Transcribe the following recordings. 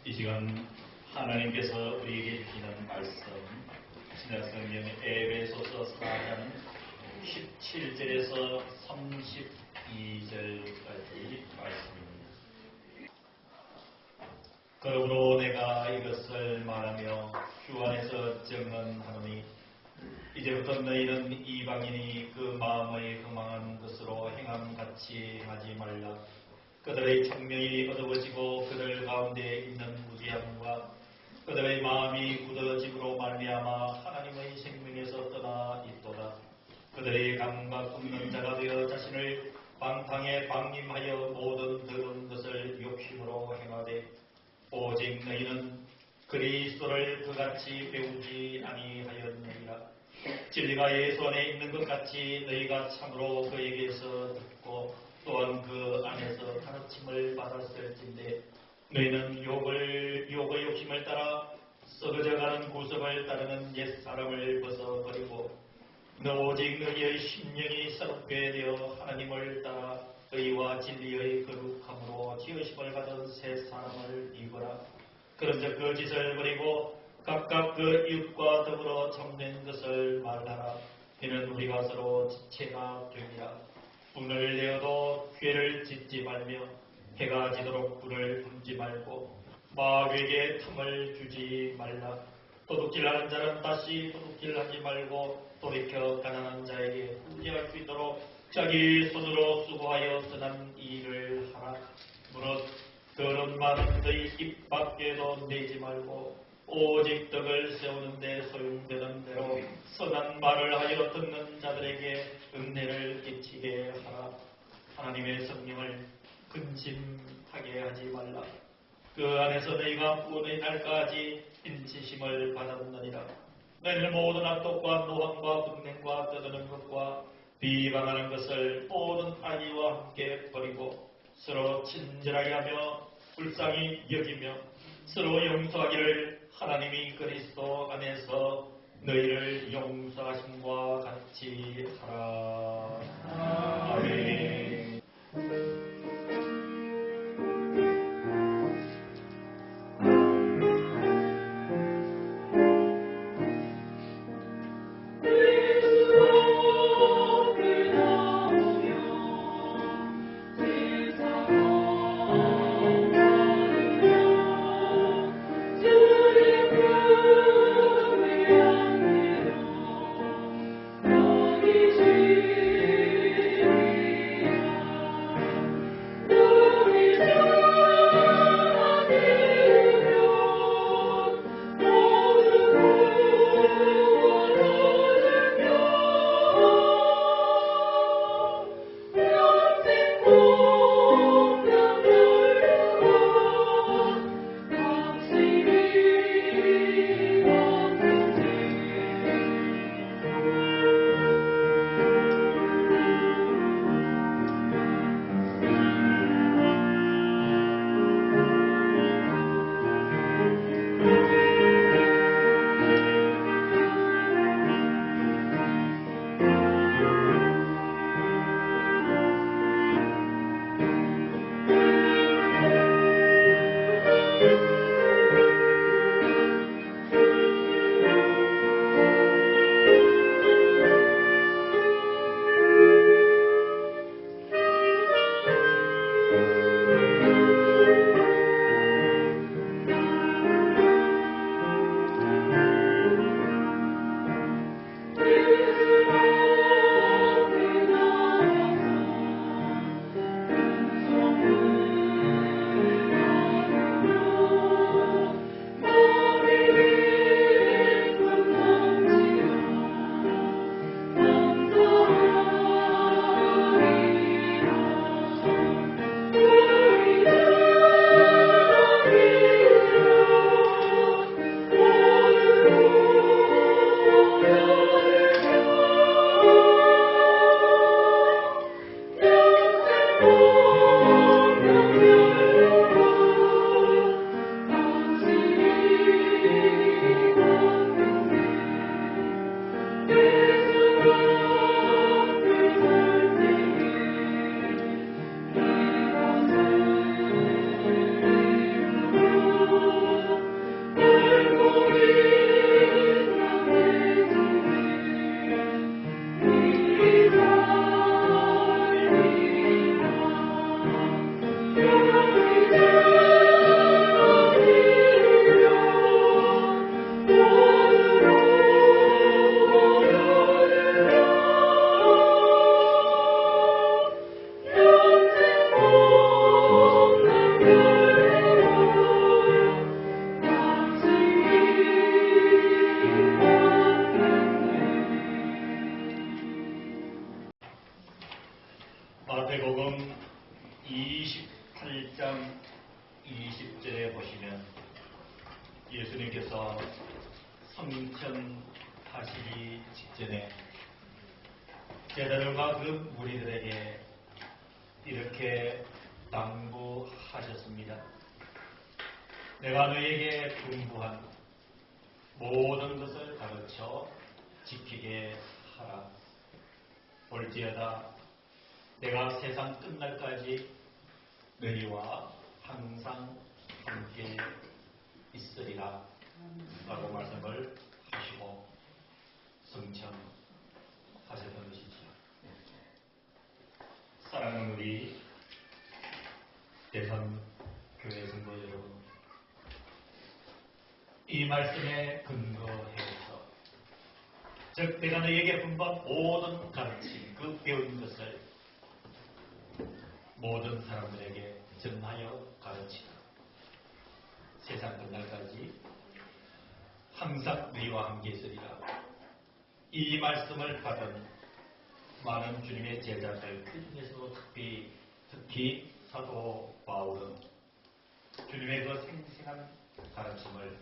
이 시간 하나님께서 우리에게 주시는 말씀 신약성경 에베소서 4장 17절에서 32절까지 말씀입니다. 그러므로 내가 이것을 말하며 주 안에서 증언하노니 이제부터 너희는 이방인이 그 마음의 흥망한 것으로 행함같이 하지 말라. 그들의 청명이 어두워지고 그들 가운데 있는 무지함과 그들의 마음이 굳어짐으로 말미암아 하나님의 생명에서 떠나 있도다. 그들의 감각 없는 자가 되어 자신을 방탕에 방임하여 모든 더러운 것을 욕심으로 행하되 오직 너희는 그리스도를 그같이 배우지 아니하였느니라. 진리가 예수 안에 있는 것 같이 너희가 참으로 그에게서 듣고 또한 그 안에서 가르침을 받았을진데 너희는 욕의 욕심을 따라 썩어져가는 구습을 따르는 옛사람을 벗어버리고 오직 너희의 심령이 새롭게 되어 하나님을 따라 의와 진리의 거룩함으로 지으심을 받은 새 사람을 입어라. 그런즉 그 짓을 버리고 각각 그 이웃과 더불어 참된 것을 말하라. 이는 우리가 서로 지체가 되리라. 분을 내어도 죄를 짓지 말며 해가 지도록 불을 품지 말고 마귀에게 틈을 주지 말라. 도둑질하는 자는 다시 도둑질하지 말고 돌이켜 가난한 자에게 후지할 수 있도록 자기 손으로 수고하여 선한 일을 하라. 무릇 그런 말은 너희 입 밖에도 내지 말고 오직 덕을 세우는 데 소용되는 대로 선한 말을 하여 듣는 자들에게 은혜를 끼치게 하라. 하나님의 성령을 근심하게 하지 말라. 그 안에서 너희가 구원의 날까지 인치심을 받았느니라. 너희는 모든 악독과 노함과 분냉과 떠드는 것과 비방하는 것을 모든 악의와 함께 버리고 서로 친절하게 하며 불쌍히 여기며 서로 용서하기를 하나님이 그리스도 안에서 너희를 용서하심과 같이 하라. 아멘. 1장 20절에 보시면 예수님께서 성천하시기 직전에 제자들과 그 무리들에게 이렇게 당부하셨습니다. 내가 너에게 분부한 모든 것을 가르쳐 지키게 하라. 볼지어다 내가 세상 끝날까지 너희와 항상 함께 있으리라 라고 말씀을 하시고 성천하셨던 것이죠. 사랑하는 우리 대선교회 성도 여러분, 이 말씀에 근거해서 즉 내가 너에게 분부한 모든 가르침, 그 배운 것을 모든 사람들에게 전하여 가르치라. 세상 끝날까지 항상 너희와 함께 있으리라. 이 말씀을 받은 많은 주님의 제자들, 그 중에서도 특히 사도 바울은 주님의 그 생생한 가르침을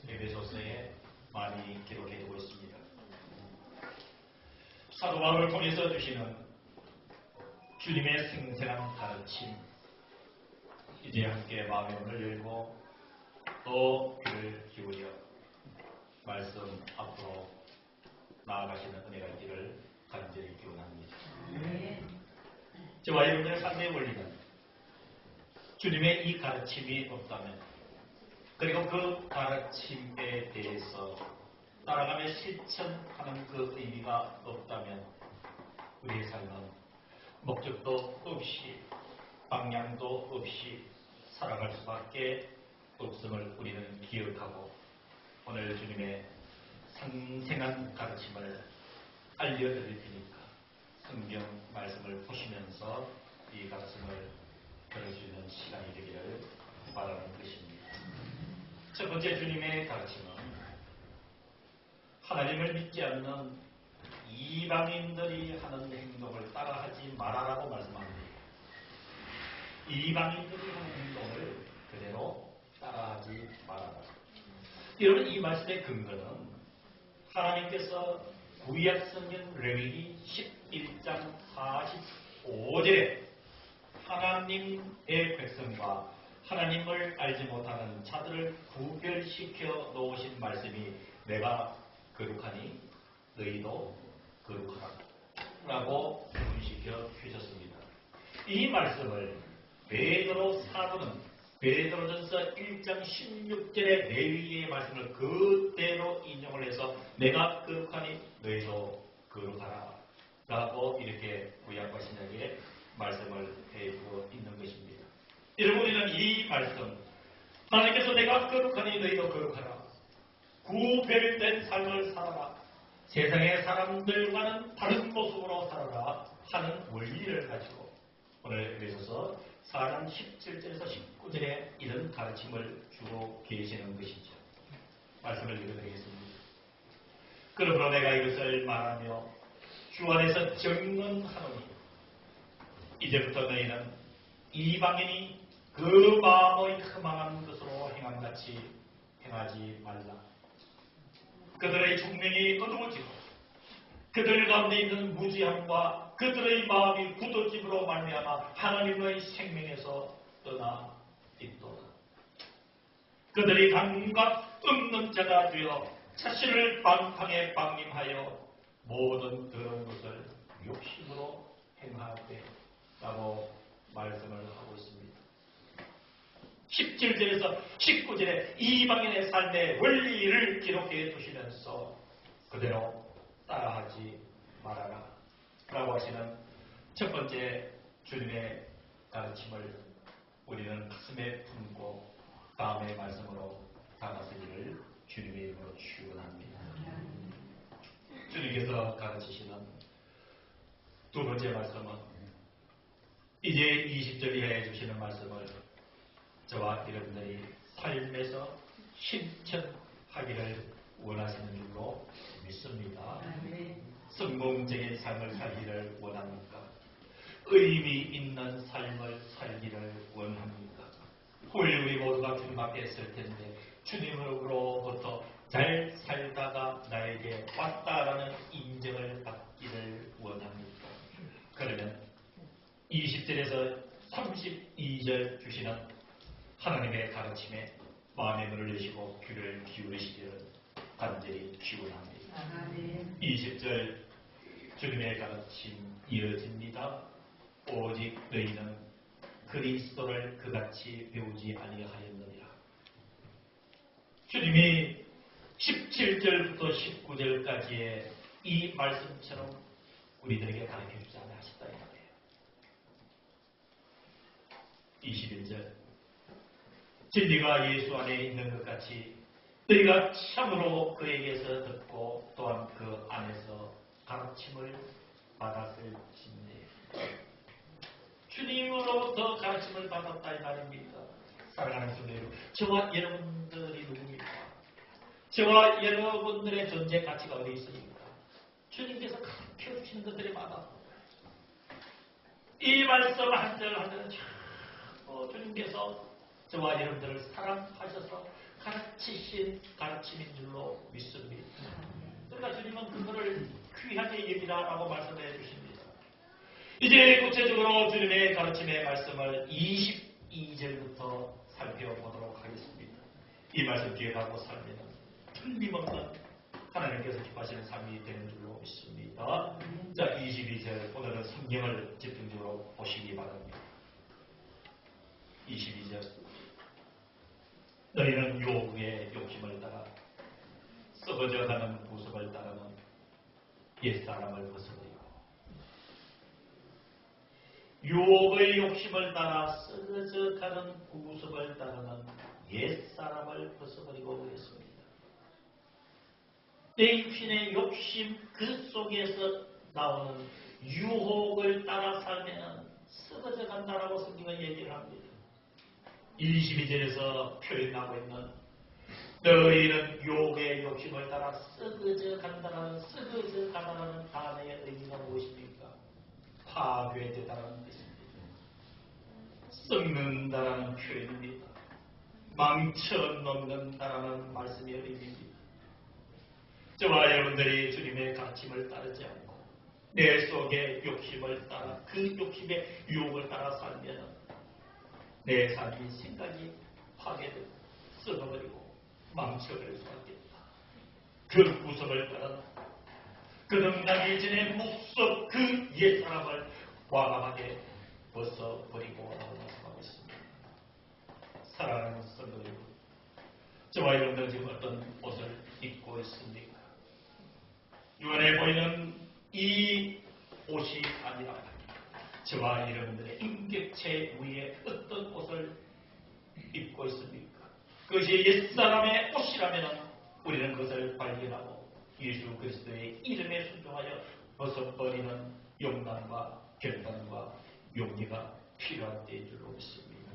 에베소서에 많이 기록해두고 있습니다. 사도 바울을 통해서 주시는 주님의 생생한 가르침, 이제 함께 마음의 문을 열고 또 귀를 기울여 말씀 앞으로 나아가시는 은혜가 있기를 간절히 기원합니다. 저와 여러분의 삶의 원리는 주님의 이 가르침이 없다면, 그리고 그 가르침에 대해서 따라가며 실천하는 그 의미가 없다면 우리의 삶은 목적도 없이 방향도 없이 살아갈 수밖에 없음을 우리는 기억하고, 오늘 주님의 생생한 가르침을 알려드릴 테니까 성경 말씀을 보시면서 이 가르침을 들을 수 있는 시간이 되기를 바라는 것입니다. 첫 번째 주님의 가르침은 하나님을 믿지 않는 이방인들이 하는 행동을 따라하지 말아라고 말씀합니다. 이방인들이 하는 행동을 그대로 따라하지 말아라. 여러분, 이 말씀의 근거는 하나님께서 구약 성경 레위기 11장 45절에 하나님의 백성과 하나님을 알지 못하는 자들을 구별시켜 놓으신 말씀이 내가 거룩하니 너희도 거룩하라 라고 구분시켜 주셨습니다. 이 말씀을 베드로 사도는 베드로전서 1장 16절의 레위기의 말씀을 그대로 인용을 해서 내가 거룩하니 너희도 거룩하라 라고 이렇게 구약과 신약에 말씀을 해주고 있는 것입니다. 여러분, 우리는 이 말씀, 하나님께서 내가 거룩하니 너희도 거룩하라, 구별된 삶을 살아라, 세상의 사람들과는 다른 모습으로 살아라 하는 원리를 가지고 오늘 에베소서 4장 17절에서 19절에 이런 가르침을 주고 계시는 것이죠. 말씀을 읽어드리겠습니다. 그러므로 내가 이것을 말하며 주 안에서 증언하노니 이제부터 너희는 이방인이 그 마음의 허망한 것으로 행함같이 행하지 말라. 그들의 총명이 어두워지고 그들 가운데 있는 무지함과 그들의 마음이 굳어짐으로 말미암아 하나님의 생명에서 떠나 있도다. 그들이 감각 없는 자가 되어 자신을 방탕에 방임하여 모든 더러운 것을 욕심으로 행하되 라고 말씀을 하고 있습니다. 17절에서 19절에 이방인의 삶의 원리를 기록해 주시면서 그대로 따라하지 말아라 라고 하시는 첫 번째 주님의 가르침을 우리는 가슴에 품고 다음의 말씀으로 다가서기를 주님의 이름으로 축원합니다. 주님께서 가르치시는 두 번째 말씀은 이제 20절 이하에 주시는 말씀을 저와 여러분들이 삶에서 실천하기를 원하시는 줄로 믿습니다. 성공적인 삶을 살기를 원합니까? 의미 있는 삶을 살기를 원합니다. 우리 모두가 주님 앞에 있을 텐데 주님으로부터 잘 살다가 나에게 왔다라는 인정을 받기를 원합니다. 그러면 20절에서 32절 주시는 하나님의 가르침에 마음의 문을 여시고 귀를 기울이시기를 간절히 기원합니다. 20절 주님의 가르침 이어집니다. 오직 너희는 그리스도를 그같이 배우지 아니하였느니라. 주님이 17절부터 19절까지의 이 말씀처럼 우리들에게 가르쳐주지 않으셨다 이 말이에요. 21절 진리가 예수 안에 있는 것 같이 너희가 참으로 그에게서 듣고 또한 그 안에서 가르침을 받았을진데 주님으로부터 가르침을 받았다 이 말입니다. 사랑하는 성도 여러분, 저와 여러분들이 누굽니까? 저와 여러분들의 존재 가치가 어디 있습니까? 주님께서 가르쳐 주시는 것들이 많아. 이 말씀 한 절 한 절은 주님께서 저와 여러분들을 사랑하셔서 가르치신 가르침인 줄로 믿습니다. 그러니까 주님은 그거를 귀하게 여기라라고 말씀해 주십니다. 이제 구체적으로 주님의 가르침의 말씀을 22절부터 살펴보도록 하겠습니다. 이 말씀 기억하고 살면 틀림없는 하나님께서 기뻐하시는 삶이 되는 줄로 믿습니다. 자, 22절 오늘은 성경을 집중적으로 보시기 바랍니다. 22절 너희는 요구의 욕심을 따라 썩어져가는 구습을 따르는 옛사람을 벗어버리고 유혹의 욕심을 따라 썩어져가는 구습을 따르는 옛사람을 벗어버리고 그랬습니다. 내 육신의 욕심 그 속에서 나오는 유혹을 따라 살면 썩어져 간다라고 성경은 얘기를 합니다. 22절에서 표현하고 있는 너희는 유혹의 욕심을 따라 썩어져 간다라는 썩어져 간다라는 단어의 의미가 무엇입니까? 파괴되다라는 뜻입니다. 썩는다라는 표현입니다. 망쳐놓는다라는 말씀의 의미입니다. 저와 여러분들이 주님의 가르침을 따르지 않고 내 속의 욕심을 따라 그 욕심의 유혹을 따라 살면 내 삶이 생각이 파괴되고 썩어버리고 망쳐버릴 수밖에 없다. 그 구석을 따라 거듭나기 전에 목속 그 옛사람을 과감하게 벗어버리고 나가고 있습니다. 사랑하는 성도 여러분, 저와 여러분들 지금 어떤 옷을 입고 있습니까? 눈에 보이는 이 옷이 아니라 저와 여러분들의 인격체 위에 어떤 옷을 입고 있습니까? 그것이 옛사람의 옷이라면 우리는 그것을 발견하고 예수 그리스도의 이름에 순종하여 벗어버리는 용감과 결단과 용기가 필요한 때인 줄로 믿습니다.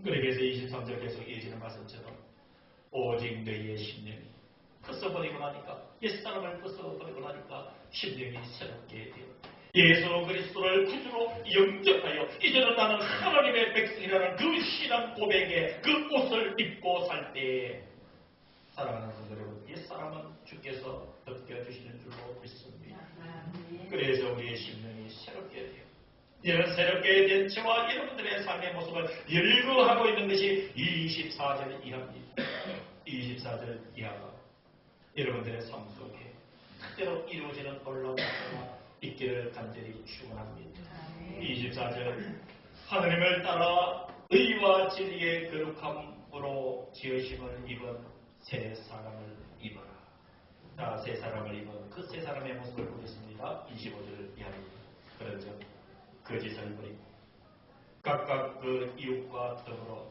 그러기에서 23절 계속 이어지는 말씀처럼 오직 너희의 심령이 벗어버리고 나니까 옛사람을 벗어버리고 나니까 심령이 새롭게 되어 예수 그리스도를 구주로 영접하여 이제는 나는 하나님의 백성이라는 그 신앙 고백에 그 옷을 입고 살 때에 사랑하는 성도 여러분, 옛사람은 주께서 벗겨주시는 줄로 믿습니다. 그래서 우리의 심령이 새롭게 돼요. 이런 새롭게 된 저와 여러분들의 삶의 모습을 열거하고 있는 것이 24절 이하입니다. 24절 이하가 여러분들의 삶 속에 특대로 이루어지는 놀라운 역사가 있기를 간절히 축원합니다. 24절 하나님을 따라 의와 진리의 거룩함으로 지으심을 입은 새 사람을 입어라. 자, 새 사람을 입은 그 새 사람의 모습을 보겠습니다. 25절 이하입니다. 그런즉 거짓을 버리고 각각 그 이웃과 더불어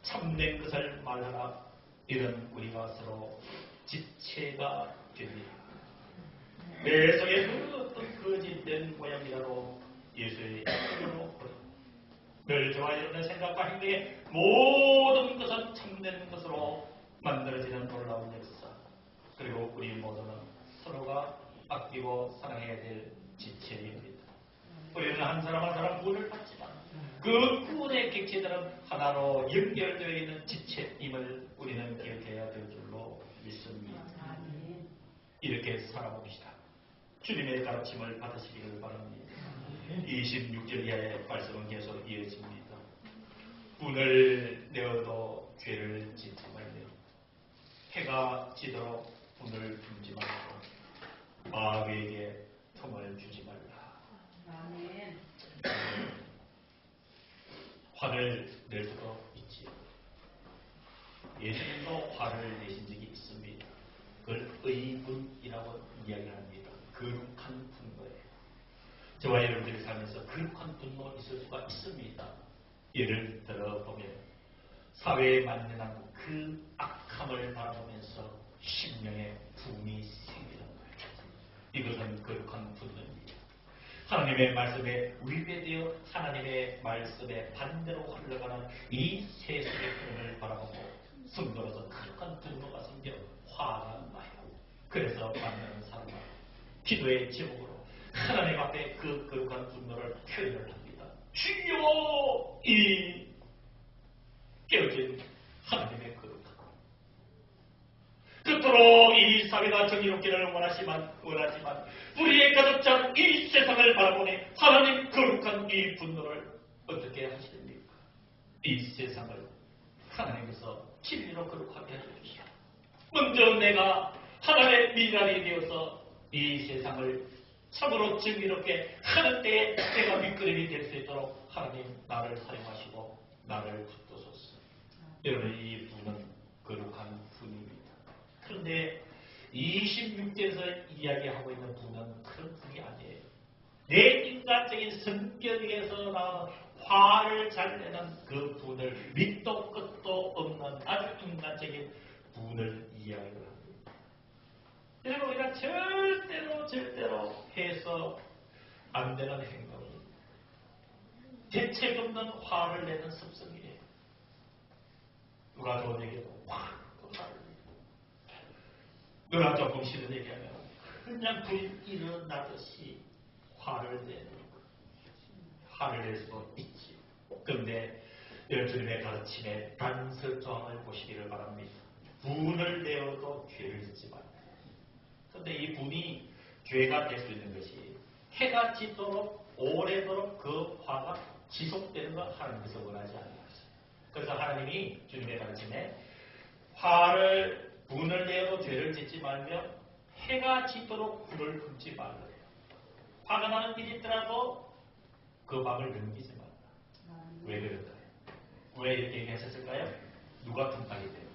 참된 것을 말하라. 이런 우리가 서로 지체가 됩니다. 내 속에 어떤 거짓된 모양이라도 예수의 이름으로 버리고 늘 저와 여러분의 생각과 행동의 모든 것은 참된 것으로 만들어지는 놀라운 역사, 그리고 우리 모두는 서로가 아끼고 사랑해야 될 지체입니다. 우리는 한 사람 한 사람 구원을 받지만 그 구원의 객체들은 하나로 연결되어 있는 지체임을 우리는 기억해야 될 줄로 믿습니다. 이렇게 살아봅시다. 주님의 가르침을 받으시기를 바랍니다. 26절 이하의 말씀은 계속 이어집니다. 분을 내어도 죄를 짓지 말며 해가 지도록 분을 품지 말고 마귀에게 틈을 주지 말라. 아멘. 화를 낼 수도 있지요. 예수님도 화를 내신 적이 있습니다. 그걸 의분이라고 이야기합니다. 거룩한 분노예요. 저와 여러분들이 살면서 거룩한 분노가 있을 수가 있습니다. 예를 들어 보면 사회에 만연한 그 악함을 바라보면서 심령의 분이 생기는 거예요. 이것은 거룩한 분노입니다. 하나님의 말씀에 위배되어 하나님의 말씀에 반대로 흘러가는 이 세상의 흐름을 바라보고 성도로서 거룩한 분노가 생겨 화가 나요. 그래서 만나는 사람은 기도의 제목으로 하나님 앞에 그 거룩한 분노를 표현을 합니다. 주여 이 깨어진 하나님의 거룩함. 그토록 이 사회가 정의롭기를 원하지만 우리의 가득 찬 이 세상을 바라보니 하나님 거룩한 이 분노를 어떻게 하십니까? 이 세상을 하나님께서 진리로 거룩하게 해주시오. 먼저 내가 하나님의 미랄이 되어서 이 세상을 참으로 정의롭게 하는 때에 내가 밑거름이 될 수 있도록 하나님 나를 사용하시고 나를 붙드소서. 여러분 이 분은 거룩한 분입니다. 그런데 26절에서 이야기하고 있는 분은 그런 분이 아니에요. 내 인간적인 성격에서 나오는 화를 잘 내는 그 분을 밑도 끝도 없는 아주 인간적인 분을 이야기를 합니다. 여러분 우리가 절대로 해서 안 되는 행동이 대책 없는 화를 내는 습성이에요. 누가 좋은 얘기도 확 화를 내고 누가 조금 싫은 얘기하면 그냥 불이 일어나듯이 화를 내는 거. 화를 낼 수도 있지. 그런데 주님의 가르침에 단서조항을 보시기를 바랍니다. 분을 내어도 죄를 짓지 말라. 그런데 이 분이 죄가 될 수 있는 것이 해가 지도록 오래도록 그 화가 지속되는 거 하나님께서 원하지 않으셨어요. 그래서 하나님이 주님의 가르침에 분을 내어도 죄를 짓지 말며 해가 지도록 불을 품지 말라. 화가 나는 일이 있더라도 그 밤을 넘기지 말라. 왜 그럴까요? 왜 이렇게 얘기하셨을까요? 누가 틈타기 때문에.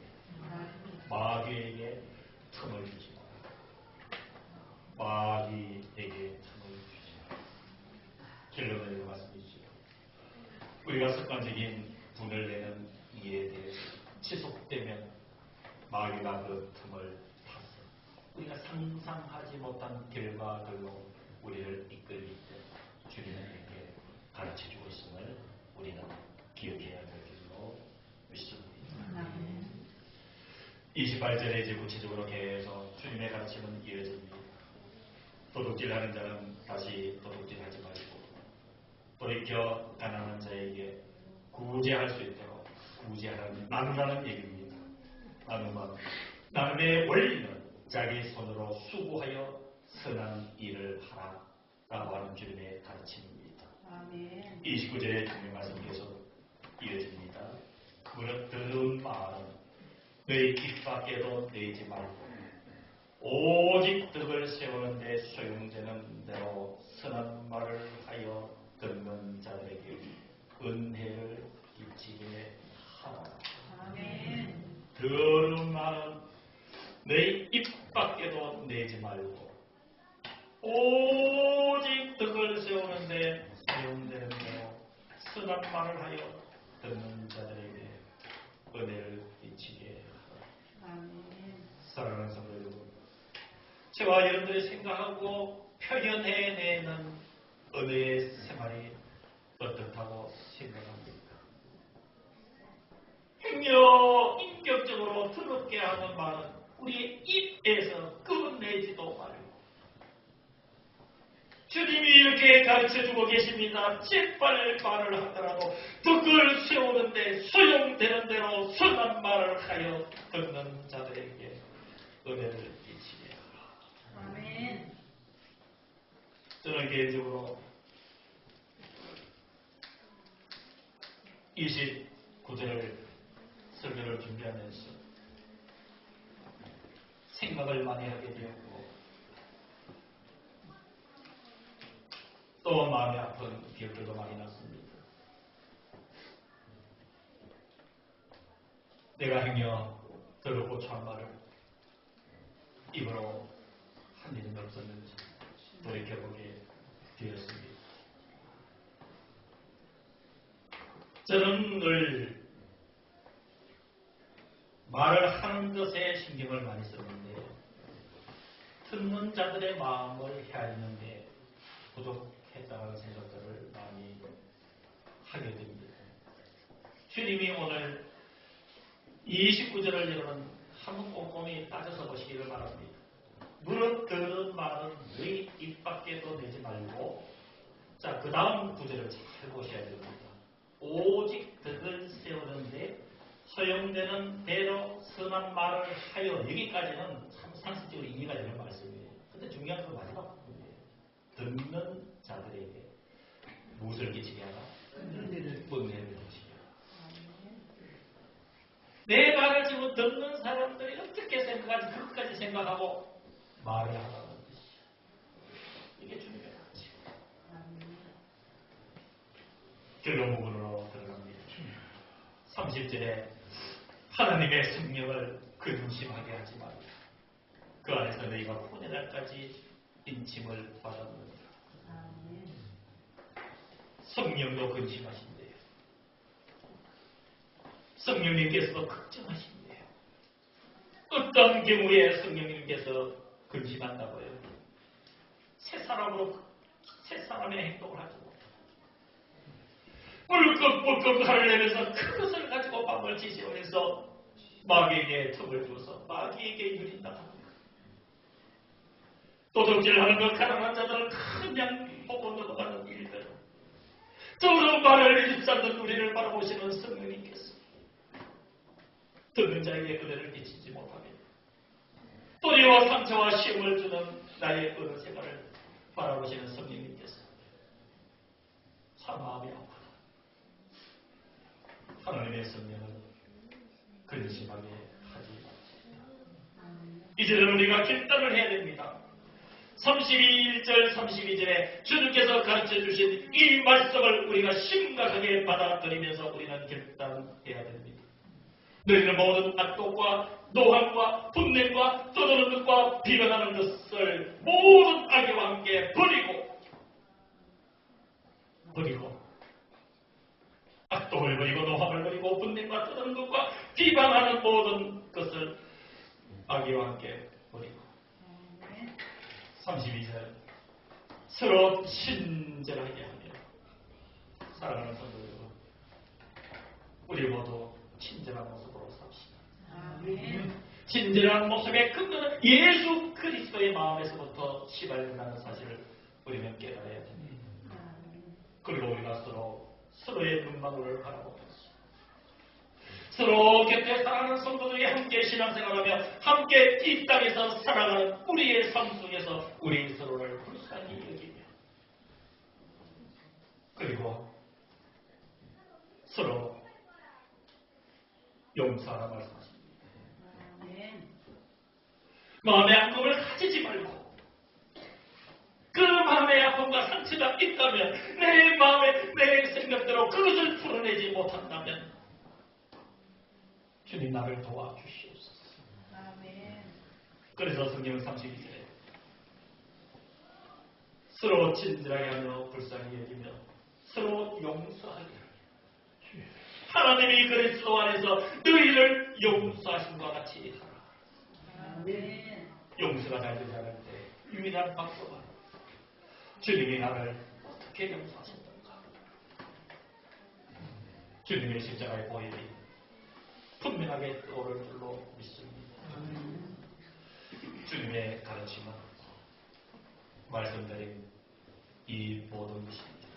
마귀에게 틈을 주지 말라. 마귀에게 틈을 주지 말라. 결론을 이거 말씀이시죠. 우리가 습관적인 분을 내는 일에 대해서 지속되면 마귀가 그 틈을 타서 우리가 상상하지 못한 결과들로 우리를 이끌기 때문에 주님은 이렇게 가르쳐주고 있음을 우리는 기억해야 될 줄로 믿습니다. 28절에 이제 구체적으로 계속 주님의 가르침은 이어집니다. 도둑질하는 자는 다시 도둑질하지 말고 돌이켜 가난한 자에게 구제할 수 있도록 구제하라는 나누라는 얘기입니다. 나눔의 원리는 자기 손으로 수고하여 선한 일을 하라라고 하는 주님의 가르침입니다. 아멘. 29절의 주님의 말씀 계속 이어집니다. 무릇 더러운 말은 너희 입 밖에도 내지 말고 오직 덕을 세우는 데 소용되는 대로 선한 말을 하여 듣는 자들에게 은혜를 끼치게 하라. 아멘. 더러운 말은 너희 입 밖에도 내지 말고 오직 덕을 세우는데 사용되는 대로 선한 말을 하여 듣는 자들에게 은혜를 끼치게 하라. 아멘. 사랑하는 성도 여러분, 저와 여러분들이 생각하고 표현해내는 은혜의 생활이 어떻다고 생각합니까? 행여 인격적으로 더럽게 하는 말은 우리의 입에서 끊어내지도 말고 주님이 이렇게 가르쳐주고 계십니다. 제발 말을 하더라도 덕을 세우는데 소용되는 대로 선한 말을 하여 듣는 자들에게 은혜를 끼치게 하라. 아멘. 저는 개인적으로 29절을 설교를 준비하면서 생각을 많이 하게 되었고 또 마음이 아픈 기억들도 많이 났습니다. 내가 행여 더럽고 참 말을 입으로 한 일은 없었는지 돌이켜보게 되었습니다. 저는 늘 말을 하는 것에 신경을 많이 썼는데 듣는 자들의 마음을 헤아리는데 부족했다는 생각들을 많이 하게 됩니다. 주님이 오늘 29절을 여러분 한번 꼼꼼히 따져서 보시기를 바랍니다. 무릇 들은 말은 너희 입 밖에도 내지 말고 자, 그 다음 구절을 잘 보셔야 됩니다. 오직 덕을 세우는데 소용되는 대로 선한 말을 하여 여기까지는 참 상식적으로 이해가 되는 말씀이에요. 근데 중요한 건 마지막 부분이에요. 듣는 자들에게 무엇을 끼치게 하라? 은혜를 끼치게 하라. 내 말을 지금 듣는 사람들이 어떻게 생각하지? 그것까지 생각하고 말을 하라는 것이야. 이게 중요한 거지. 결론 부분으로 들어갑니다. 30절에 하나님의 성령을 근심하게 하지 말라. 그 안에서 너희가 후에 날까지 인침을 받았느니라. 성령도 근심하신대요. 성령님께서도 걱정하신대요. 어떤 경우에 성령님께서 근심한다고요? 새 사람의 행동을 하지 못하고 꿀꺽꿀꺽 화를 내면서 그것을 가지고 밤을 지새우면서 마귀에게 턱을 줘서 마귀에게 유린다 합니다. 도둑질하는 것 가난한 자들은 그냥 보고 넘어가는 일들. 저런 말을 일삼는 우리를 바라보시는 성령님께서 듣는 자에게 은혜를 끼치지 못하게 또리와 상처와 시험을 주는 나의 어느 생활을 바라보시는 성령님께서 참 마음이 아프다. 하나님의 성령을 근심하게 하지 마십시다. 이제는 우리가 결단을 해야 됩니다. 31절 32절에 주님께서 가르쳐 주신 이 말씀을 우리가 심각하게 받아들이면서 우리는 결단해야 됩니다. 너희는 모든 악독과 노함과 분냄과 떠도는 것과 비방하는 것을 모든 악의와 함께 버리고 악독을 버리고 노함을 버리고 분냄과 떠도는 것과 비방하는 모든 것을 악의와 함께 버리고 32절 서로 친절하게 하며 사랑하는 성도 여러분 우리 모두 친절한 모습으로 삽시다. 친절한 모습의 근거는 예수 그리스도의 마음에서부터 시발된다는 사실을 우리는 깨달아야 됩니다. 그리고 우리가 서로의 눈망울을 바라보면서 서로 곁에 사랑하는 성도들이 함께 신앙생활하며 함께 이 땅에서 살아가는 우리의 삶 속에서 우리 서로를 불쌍히 여기며 그리고 서로 용서하라 말씀하십니다. 마음의 아픔을 가지지 말고 그 마음의 아픔과 상처가 있다면 내 마음에 내 생각대로 그것을 풀어내지 못한다면 주님 나를 도와주시옵소서. 그래서 성경 32절에 서로 친절하게 하며 불쌍히 여기며 서로 용서하게 하며 하나님이 그리스도 안에서 너희를 용서하심과 같이 하라. 용서가 잘 되지 않을 때 유일한 방법은 주님이 나를 어떻게 용서하셨던가. 주님의 십자가의 보혈이 분명하게 떠오를 줄로 믿습니다. 주님의 가르침은 말씀드린 이 모든 것입니다.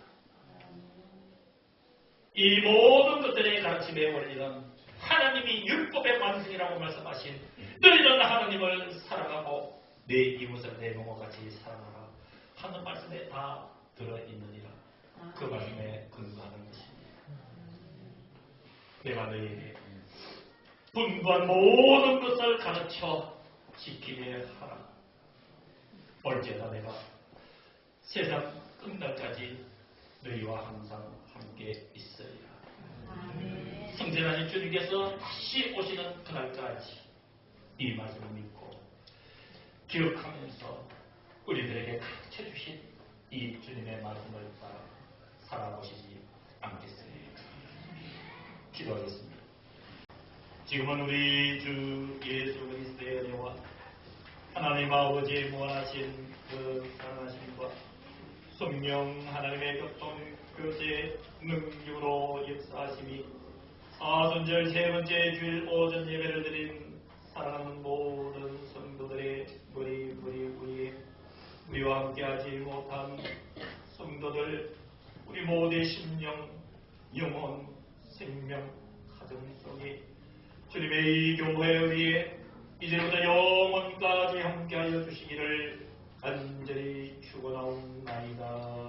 이 모든 것들의 가르침의 원리는 하나님이 율법의 완성이라고 말씀하신 너희는 하나님을 사랑하고 내 이웃을 내 몸과 같이 사랑하라 하는 말씀에 다 들어있느니라. 그 말씀에 근거하는 것입니다. 내가 너희에게 분부한 모든 것을 가르쳐 지키게 하라. 올지어다 내가 세상 끝날까지 너희와 항상 함께 있으리라. 성전하신 주님께서 다시 오시는 그날까지 이 말씀을 믿고 기억하면서 우리들에게 가르쳐 주신 이 주님의 말씀을 따라 살아보시지 않겠습니까? 기도하겠습니다. 지금은 우리 주 예수 그리스도의 은혜와 하나님 아버지의 무한하신 그 사랑하심과 성령 하나님의 교제 능력으로 역사하심이 사순절 세 번째 주일 오전 예배를 드린 사랑하는 모든 성도들의 우리와 함께하지 못한 성도들 우리 모두의 심령, 영혼, 생명, 가정 속에 주님의 이 교회 위에 이제부터 영원까지 함께하여 주시기를 간절히 축원하옵나이다.